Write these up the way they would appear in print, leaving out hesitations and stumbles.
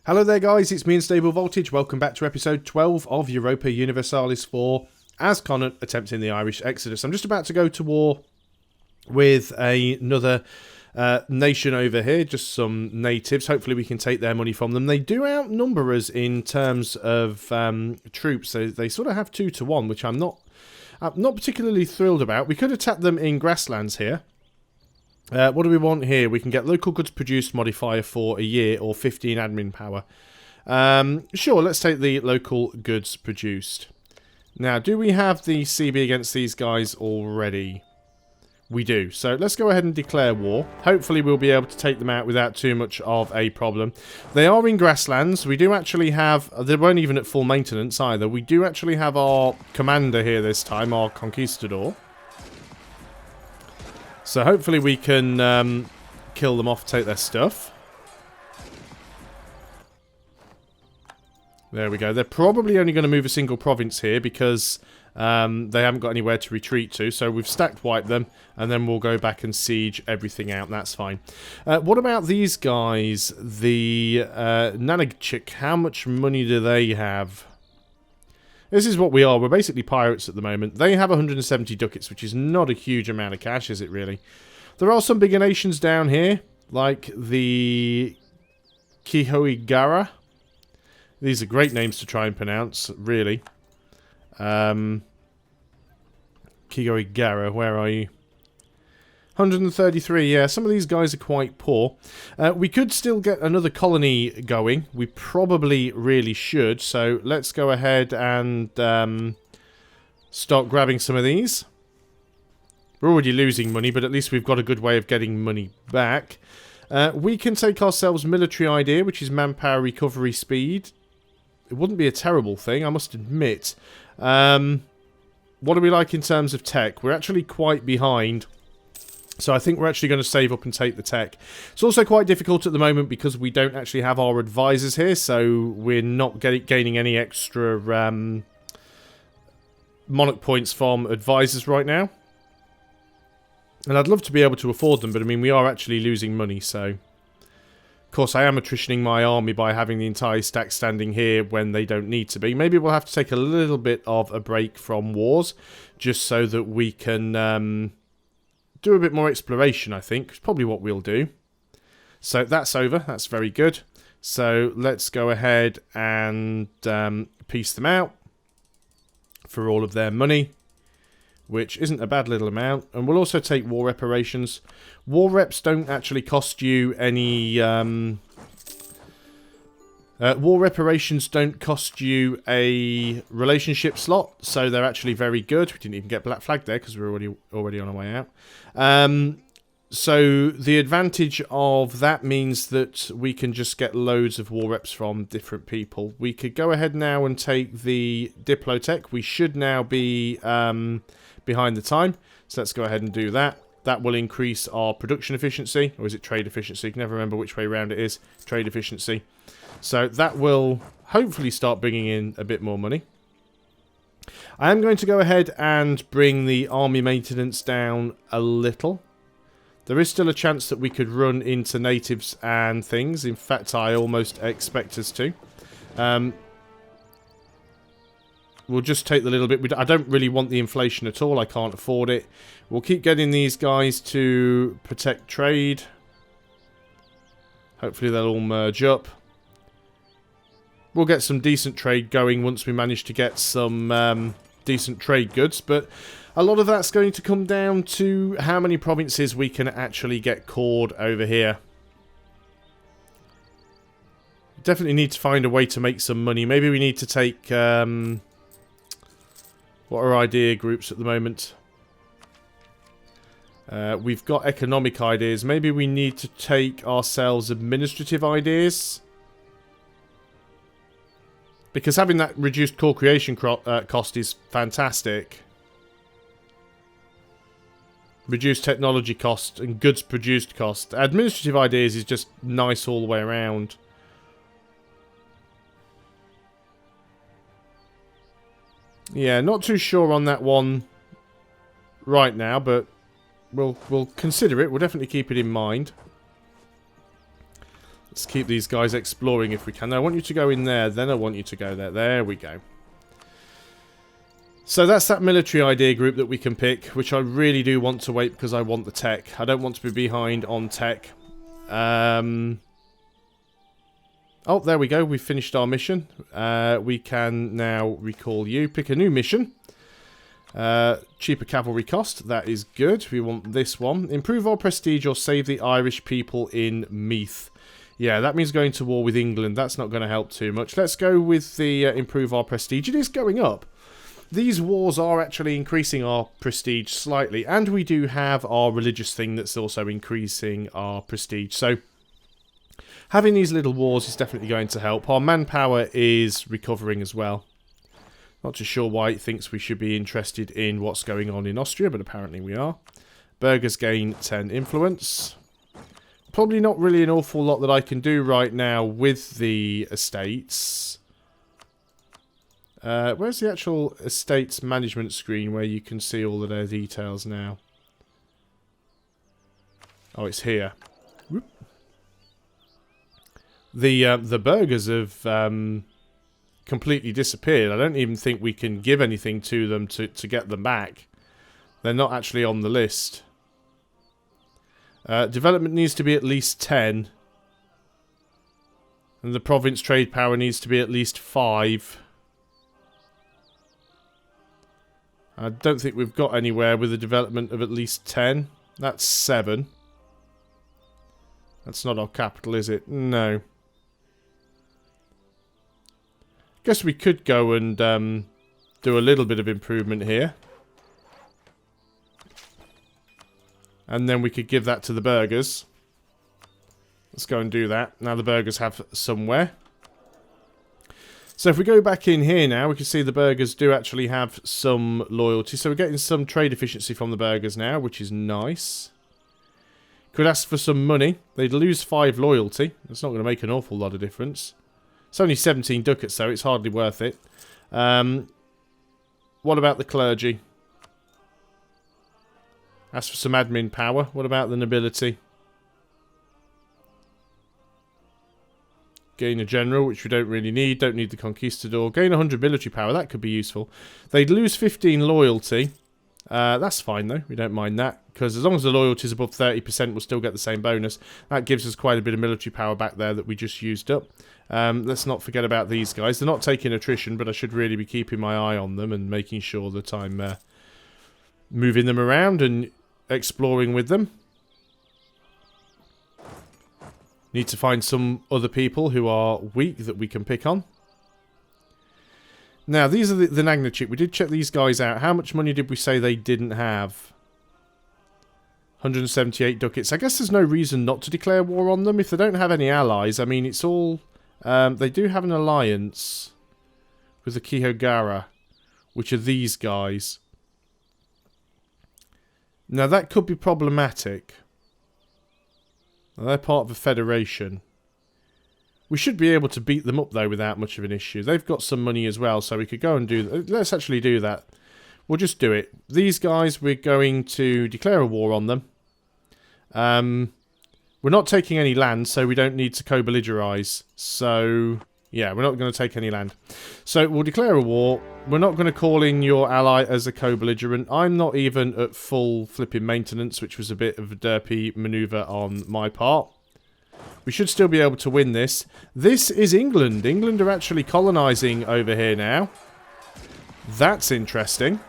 Hello there guys, it's me Unstable Voltage. Welcome back to episode 12 of Europa Universalis IV as Connaught attempting the Irish Exodus. I'm just about to go to war with another nation over here, just some natives. Hopefully we can take their money from them. They do outnumber us in terms of troops. They sort of have 2 to 1, which I'm not particularly thrilled about. We could attack them in grasslands here. What do we want here? We can get local goods produced modifier for a year or 15 admin power. Sure, let's take the local goods produced. Now, do we have the CB against these guys already? We do. So let's go ahead and declare war. Hopefully we'll be able to take them out without too much of a problem. They are in grasslands. We do actually have... They weren't even at full maintenance either. We do actually have our commander here this time, our conquistador. So hopefully we can kill them off, take their stuff. There we go. They're probably only going to move a single province here because they haven't got anywhere to retreat to. So we've stacked wiped them and then we'll go back and siege everything out. That's fine. What about these guys? The Nanagchik, how much money do they have? This is what we are. We're basically pirates at the moment. They have 170 ducats, which is not a huge amount of cash, is it really? There are some bigger nations down here, like the Kihoigara. These are great names to try and pronounce, really. Kihoigara, where are you? 133, yeah, some of these guys are quite poor. We could still get another colony going. We probably really should. So let's go ahead and start grabbing some of these. We're already losing money, but at least we've got a good way of getting money back. We can take ourselves military idea, which is manpower recovery speed. It wouldn't be a terrible thing, I must admit. What do we like in terms of tech? We're actually quite behind. So I think we're actually going to save up and take the tech. It's also quite difficult at the moment because we don't actually have our advisors here, so we're not gaining any extra monarch points from advisors right now. And I'd love to be able to afford them, but I mean, we are actually losing money, so... Of course, I am attritioning my army by having the entire stack standing here when they don't need to be. Maybe we'll have to take a little bit of a break from wars, just so that we can... do a bit more exploration, I think. It's probably what we'll do. So that's over. That's very good. So let's go ahead and piece them out for all of their money, which isn't a bad little amount. And we'll also take war reparations. War reps don't actually cost you any... war reparations don't cost you a relationship slot, so they're actually very good. We didn't even get black flag there because we're already on our way out. So the advantage of that means that we can just get loads of war reps from different people. We could go ahead now and take the Diplotech. We should now be behind the time, so let's go ahead and do that. That will increase our production efficiency, or is it trade efficiency? I can never remember which way around it is. Trade efficiency. So that will hopefully start bringing in a bit more money. I am going to go ahead and bring the army maintenance down a little. There is still a chance that we could run into natives and things. In fact, I almost expect us to. We'll just take the little bit. I don't really want the inflation at all. I can't afford it. We'll keep getting these guys to protect trade. Hopefully they'll all merge up. We'll get some decent trade going once we manage to get some decent trade goods, but a lot of that's going to come down to how many provinces we can actually get cored over here. Definitely need to find a way to make some money. Maybe we need to take... what are idea groups at the moment? We've got economic ideas. Maybe we need to take ourselves administrative ideas. Because having that reduced core creation cost is fantastic. Reduced technology cost and goods produced cost. Administrative ideas is just nice all the way around. Yeah, not too sure on that one right now, but we'll consider it. We'll definitely keep it in mind. Let's keep these guys exploring if we can. I want you to go in there, then I want you to go there. There we go. So that's that military idea group that we can pick, which I really do want to wait because I want the tech. I don't want to be behind on tech. Oh, there we go. We've finished our mission. We can now recall you. Pick a new mission. Cheaper cavalry cost. That is good. We want this one. Improve our prestige or save the Irish people in Meath. Yeah, that means going to war with England. That's not going to help too much. Let's go with the improve our prestige. It is going up. These wars are actually increasing our prestige slightly. And we do have our religious thing that's also increasing our prestige. So having these little wars is definitely going to help. Our manpower is recovering as well. Not too sure why it thinks we should be interested in what's going on in Austria, but apparently we are. Burghers gain 10 influence. Probably not really an awful lot that I can do right now with the estates. Where's the actual estates management screen where you can see all of their details now? Oh, it's here. Whoop. The burghers have completely disappeared. I don't even think we can give anything to them to get them back. They're not actually on the list. Development needs to be at least 10. And the province trade power needs to be at least 5. I don't think we've got anywhere with a development of at least 10. That's 7. That's not our capital, is it? No. Guess we could go and do a little bit of improvement here. And then we could give that to the burghers. Let's go and do that. Now the burghers have somewhere. So if we go back in here now, we can see the burghers do actually have some loyalty. So we're getting some trade efficiency from the burghers now, which is nice. Could ask for some money. They'd lose 5 loyalty. That's not going to make an awful lot of difference. It's only 17 ducats, so it's hardly worth it. What about the clergy? Ask for some admin power. What about the nobility? Gain a general, which we don't really need. Don't need the conquistador. Gain 100 military power. That could be useful. They'd lose 15 loyalty. That's fine, though. We don't mind that. Because as long as the loyalty is above 30%, we'll still get the same bonus. That gives us quite a bit of military power back there that we just used up. Let's not forget about these guys. They're not taking attrition, but I should really be keeping my eye on them and making sure that I'm moving them around and exploring with them. Need to find some other people who are weak that we can pick on. Now, these are the Nagnachik. We did check these guys out. How much money did we say they didn't have? 178 ducats. I guess there's no reason not to declare war on them. If they don't have any allies, I mean, it's all... they do have an alliance with the Kihogara, which are these guys. Now, that could be problematic. Now, they're part of a federation. We should be able to beat them up, though, without much of an issue. They've got some money as well, so we could go and do... Let's actually do that. We'll just do it. These guys, we're going to declare a war on them. We're not taking any land, so we don't need to co-belligerize. So, yeah, we're not going to take any land. So, we'll declare a war. We're not going to call in your ally as a co-belligerent. I'm not even at full flipping maintenance, which was a bit of a derpy maneuver on my part. We should still be able to win this. This is England. England are actually colonising over here now. That's interesting.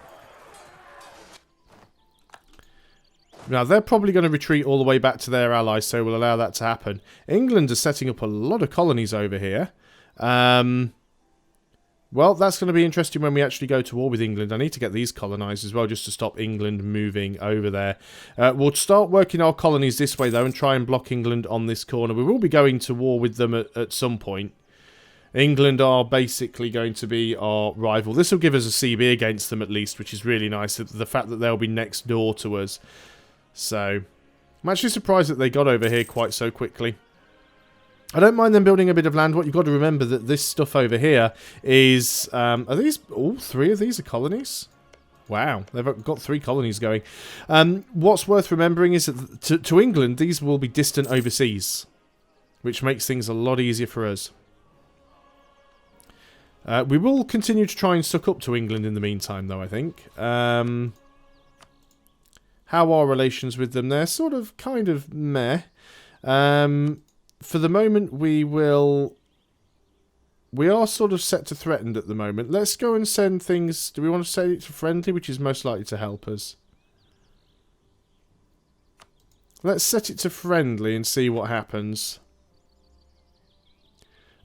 Now, they're probably going to retreat all the way back to their allies, so we'll allow that to happen. England is setting up a lot of colonies over here. Well, that's going to be interesting when we actually go to war with England. I need to get these colonised as well, just to stop England moving over there. We'll start working our colonies this way, though, and try and block England on this corner. We will be going to war with them at some point. England are basically going to be our rival. This will give us a CB against them, at least, which is really nice. The fact that they'll be next door to us. So, I'm actually surprised that they got over here quite so quickly. I don't mind them building a bit of land. What you've got to remember that this stuff over here is... are these... all 3 of these are colonies? Wow, they've got 3 colonies going. What's worth remembering is that to England, these will be distant overseas. which makes things a lot easier for us. We will continue to try and suck up to England in the meantime, though, I think. How are relations with them? They're sort of, kind of meh. For the moment, we are sort of set to threatened at the moment. Let's go and send things... Do we want to set it to friendly, which is most likely to help us? Let's set it to friendly and see what happens.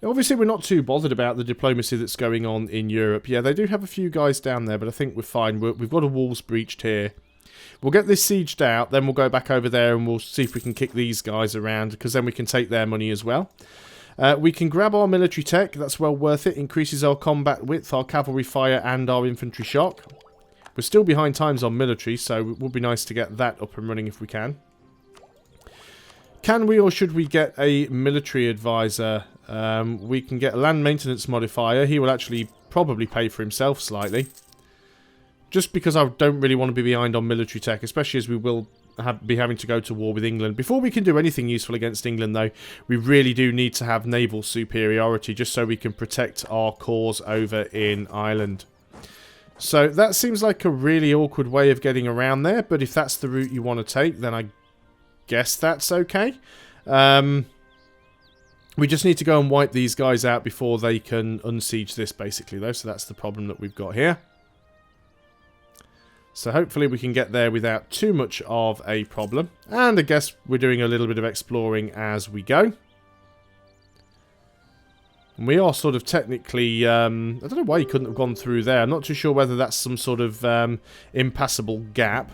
Obviously, we're not too bothered about the diplomacy that's going on in Europe. Yeah, they do have a few guys down there, but I think we're fine. We've got a walls breached here. We'll get this sieged out, then we'll go back over there and we'll see if we can kick these guys around, because then we can take their money as well. We can grab our military tech. That's well worth it. Increases our combat width, our cavalry fire, and our infantry shock. We're still behind times on military, so it would be nice to get that up and running if we can. Can we or should we get a military advisor? We can get a land maintenance modifier. He will actually probably pay for himself slightly. Just because I don't really want to be behind on military tech, especially as we will be having to go to war with England. Before we can do anything useful against England, though, we really do need to have naval superiority, just so we can protect our cause over in Ireland. So that seems like a really awkward way of getting around there, but if that's the route you want to take, then I guess that's okay. We just need to go and wipe these guys out before they can unsiege this, basically, though. So that's the problem that we've got here. So hopefully we can get there without too much of a problem. And I guess we're doing a little bit of exploring as we go. And we are sort of technically... I don't know why you couldn't have gone through there. I'm not too sure whether that's some sort of impassable gap.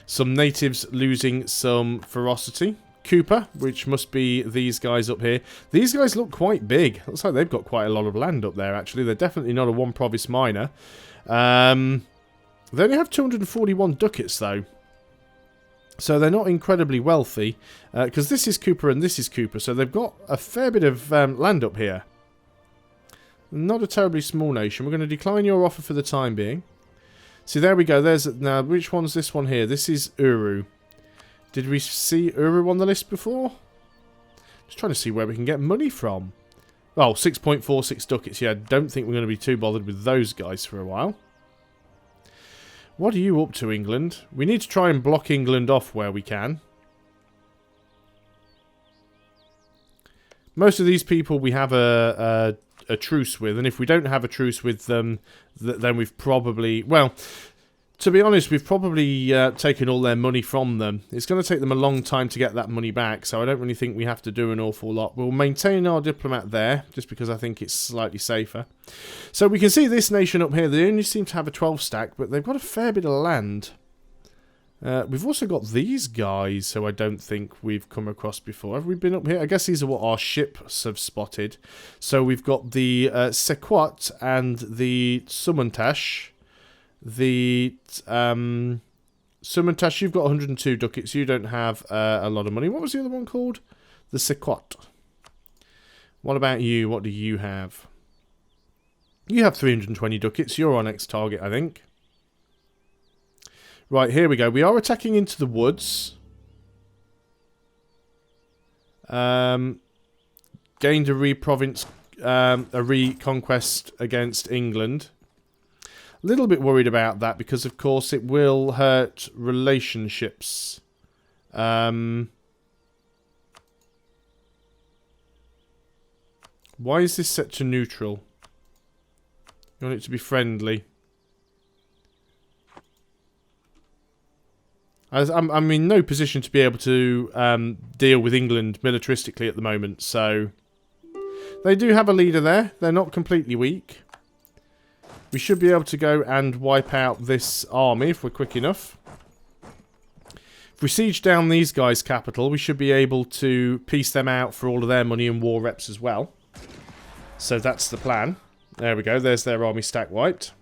Some natives losing some ferocity. Cooper, which must be these guys up here. These guys look quite big. Looks like they've got quite a lot of land up there, actually. They're definitely not a one-province minor. They only have 241 ducats, though. So they're not incredibly wealthy. Because this is Cooper and this is Cooper. So they've got a fair bit of land up here. Not a terribly small nation. We're going to decline your offer for the time being. See, there we go. There's now, which one's this one here? This is Uru. Did we see Uru on the list before? Just trying to see where we can get money from. Oh, 6.46 ducats. Yeah, I don't think we're going to be too bothered with those guys for a while. What are you up to, England? We need to try and block England off where we can. Most of these people we have a truce with, and if we don't have a truce with them, then we've probably... Well, to be honest, we've probably taken all their money from them. It's going to take them a long time to get that money back, so I don't really think we have to do an awful lot. We'll maintain our diplomat there, just because I think it's slightly safer. So we can see this nation up here, they only seem to have a 12 stack, but they've got a fair bit of land. We've also got these guys, who I don't think we've come across before. Have we been up here? I guess these are what our ships have spotted. So we've got the Sequat and the Sumuntash. The Sumuntash, you've got 102 ducats. You don't have a lot of money. What was the other one called? The Sequat. What about you? What do you have? You have 320 ducats. You're our next target, I think. Right, here we go. We are attacking into the woods. Gained a reconquest against England. A little bit worried about that because, of course, it will hurt relationships. Why is this set to neutral? You want it to be friendly. I'm in no position to be able to deal with England militaristically at the moment, so... They do have a leader there. They're not completely weak. We should be able to go and wipe out this army if we're quick enough. If we siege down these guys' capital, we should be able to piece them out for all of their money and war reps as well. So that's the plan. There we go. There's their army stack wiped.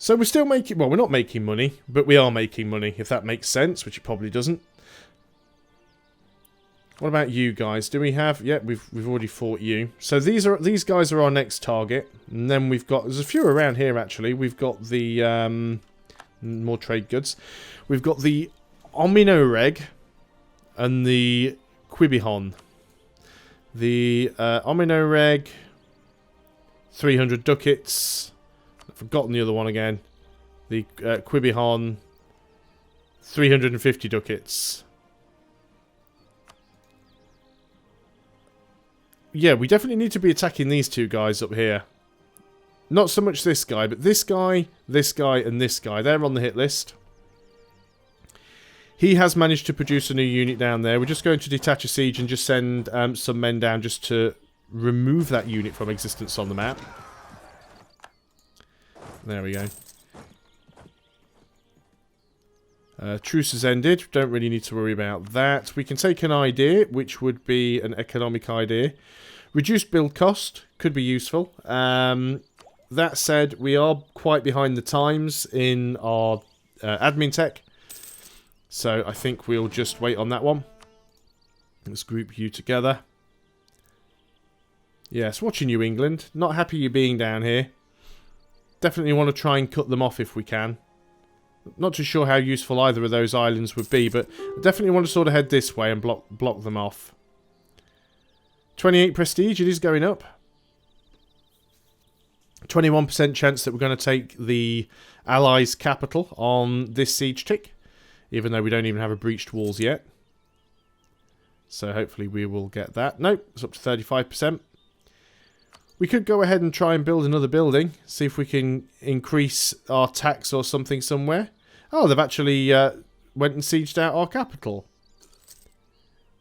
So we're still making... Well, we're not making money, but we are making money, if that makes sense, which it probably doesn't. What about you guys? Do we have... Yeah, we've already fought you. So these guys are our next target. And then we've got... There's a few around here, actually. We've got the... more trade goods. We've got the Ominoreg. and the Quibihon. The Ominoreg, 300 ducats. I've forgotten the other one again. The Quibihon, 350 ducats. Yeah, we definitely need to be attacking these two guys up here. Not so much this guy, but this guy, and this guy. They're on the hit list. He has managed to produce a new unit down there. We're just going to detach a siege and just send some men down just to remove that unit from existence on the map. There we go. Truce has ended. Don't really need to worry about that. We can take an idea, which would be an economic idea. Reduced build cost could be useful. That said, we are quite behind the times in our admin tech. So I think we'll just wait on that one. Let's group you together. Yes, watching you, England. Not happy you being down here. Definitely want to try and cut them off if we can. Not too sure how useful either of those islands would be, but I definitely want to sort of head this way and block them off. 28 prestige, it is going up. 21% chance that we're going to take the Allies' capital on this siege tick, even though we don't even have a breached walls yet. So hopefully we will get that. Nope, it's up to 35%. We could go ahead and try and build another building, see if we can increase our tax or something somewhere. Oh, they've actually went and sieged out our capital.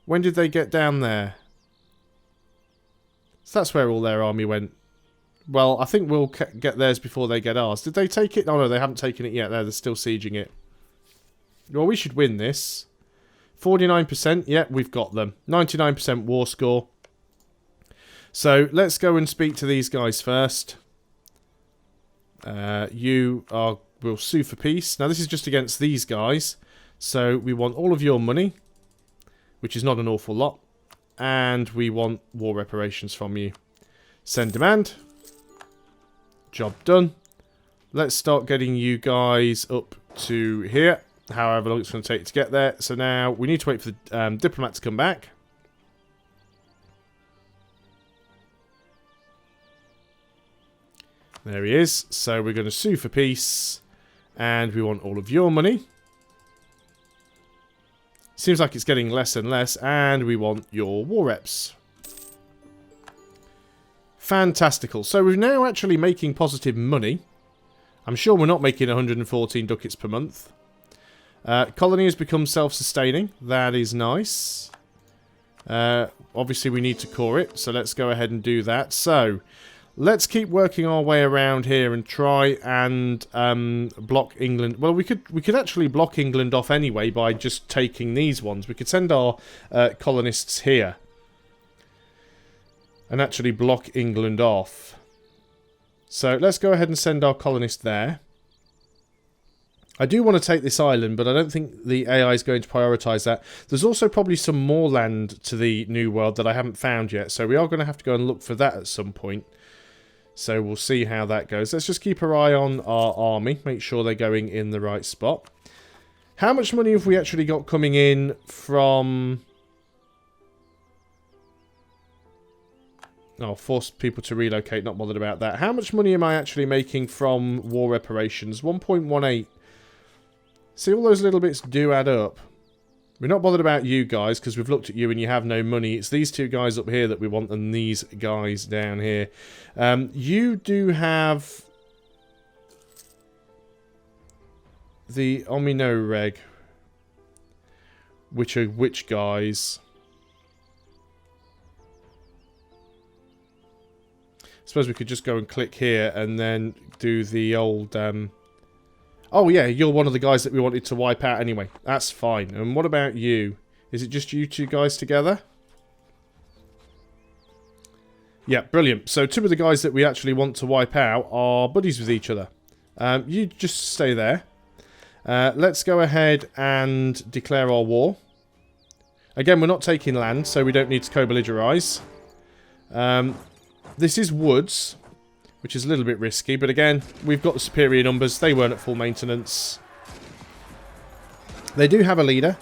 When did they get down there? So that's where all their army went. Well, I think we'll get theirs before they get ours. Did they take it? Oh, no, they haven't taken it yet. They're still sieging it. Well, we should win this. 49%. Yeah, we've got them. 99% war score. So, let's go and speak to these guys first. We'll sue for peace. Now, this is just against these guys. So, we want all of your money, which is not an awful lot. And we want war reparations from you. Send demand. Job done. Let's start getting you guys up to here. However long it's going to take to get there. So now we need to wait for the diplomat to come back. There he is. So we're going to sue for peace. And we want all of your money. Seems like it's getting less and less. And we want your war reps. Fantastical. So we're now actually making positive money. I'm sure we're not making 114 ducats per month. Colony has become self-sustaining. That is nice. Obviously we need to core it. So let's go ahead and do that. So let's keep working our way around here and try and block England. Well, we could actually block England off anyway by just taking these ones. We could send our colonists here and actually block England off. So let's go ahead and send our colonist there. I do want to take this island, but I don't think the AI is going to prioritise that. There's also probably some more land to the New World that I haven't found yet, so we are going to have to go and look for that at some point. So we'll see how that goes. Let's just keep our eye on our army, make sure they're going in the right spot. How much money have we actually got coming in from... Oh, force people to relocate, not bothered about that. How much money am I actually making from war reparations? 1.18. See, all those little bits do add up. We're not bothered about you guys, because we've looked at you and you have no money. It's these two guys up here that we want, and these guys down here. You do have the Ominoreg, which are which guys? I suppose we could just go and click here and then do the old... Oh yeah, you're one of the guys that we wanted to wipe out anyway. That's fine. And what about you? Is it just you two guys together? Yeah, brilliant. So two of the guys that we actually want to wipe out are buddies with each other. You just stay there. Let's go ahead and declare our war. Again, we're not taking land, so we don't need to co-belligerize. This is woods, which is a little bit risky, but again, we've got the superior numbers. They weren't at full maintenance. They do have a leader.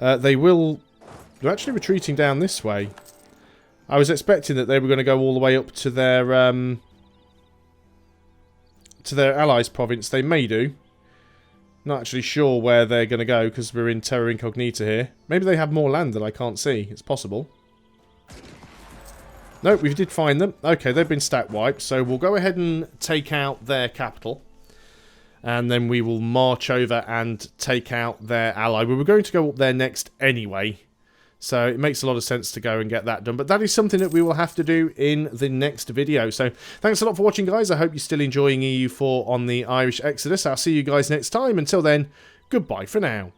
They're actually retreating down this way. I was expecting that they were going to go all the way up to their allies' province. They may do. Not actually sure where they're going to go because we're in Terra Incognita here. Maybe they have more land that I can't see. It's possible. Nope, we did find them. Okay, they've been stat wiped, so we'll go ahead and take out their capital. And then we will march over and take out their ally. We were going to go up there next anyway. So it makes a lot of sense to go and get that done. But that is something that we will have to do in the next video. So thanks a lot for watching, guys. I hope you're still enjoying EU4 on the Irish Exodus. I'll see you guys next time. Until then, goodbye for now.